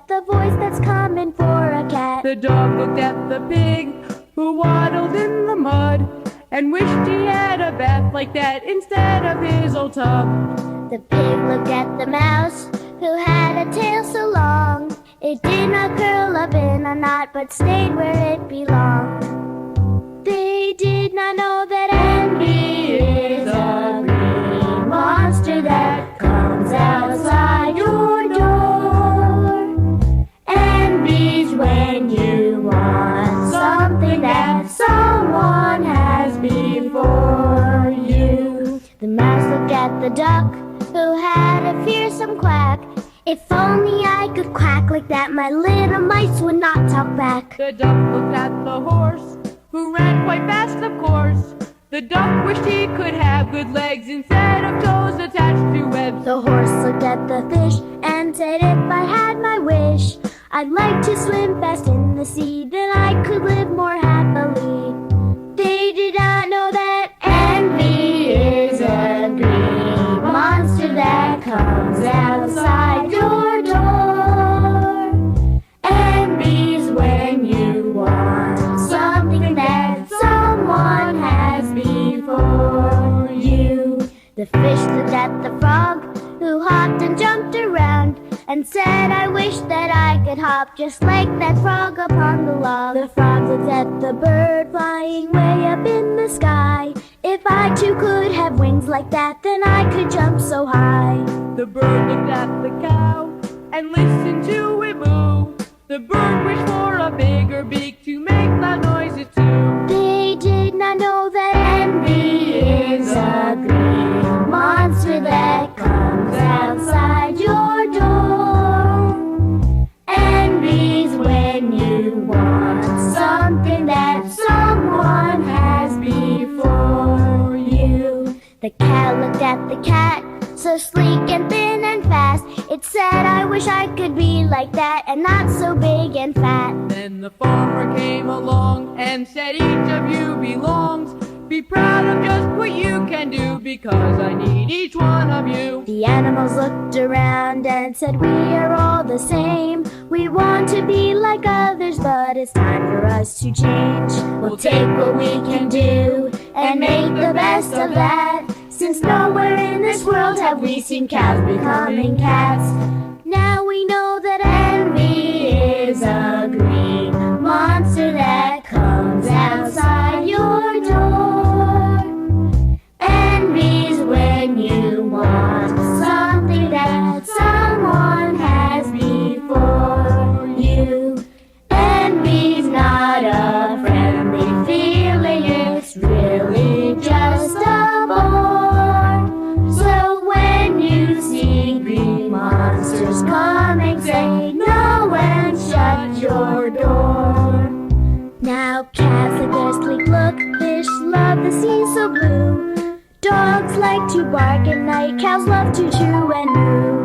the voice that's coming for a cat. The dog looked at the pig who waddled in the mud and wished he had a bath like that instead of his old tub. The pig looked at the mouse who had a tail so long. It did not curl up in a knot but stayed where it belonged. They did not know that envy is a green monster that comes outside your door. Envy's when you want something that someone has before you. The mouse looked at the duck who had a fearsome quack. If only I could quack like that, my little mice would not talk back. The duck looked at the horse who ran quite fast, of course. The duck wished he could have good legs instead of toes attached to webs. The horse looked at the fish and said, if I had my wish, I'd like to swim fast in the sea, then I could live more happily. They did not know that envy is a green monster that comes outside your door. Envy's when you want something that someone has before you. The fish looked at the frog who hopped and jumped around and said, I wish that I could hop just like that frog upon the log. The frog looked at the bird flying way up in the sky. If I too could have wings like that, then I could jump so high. The bird looked at the cow and listened to it moo. The bird wished for a bigger beak to make loud noises too. They did not know that envy is a green monster that comes outside your door. Envy's when you want something that someone has before you. The cat looked at the cat, so sleek and thin and fast. It said, I wish I could be like that and not so big and fat. Then the farmer came along and said, each of you belongs. Be proud of just what you can do, because I need each one of you. The animals looked around and said, we are all the same. We want to be like others, but it's time for us to change. We'll take what we can do and make the best of that, since nowhere in this world have we seen cows becoming cats. Now we know that envy is a green monster that comes outside your door. Envy's when you want something that someone has before you. Envy's not a friendly feeling, it's really just a bore. So when you see green monsters coming, say no and shut your door. Now cats like their sleek look, fish love the sea so blue. Dogs like to bark at night, cows love to chew and moo.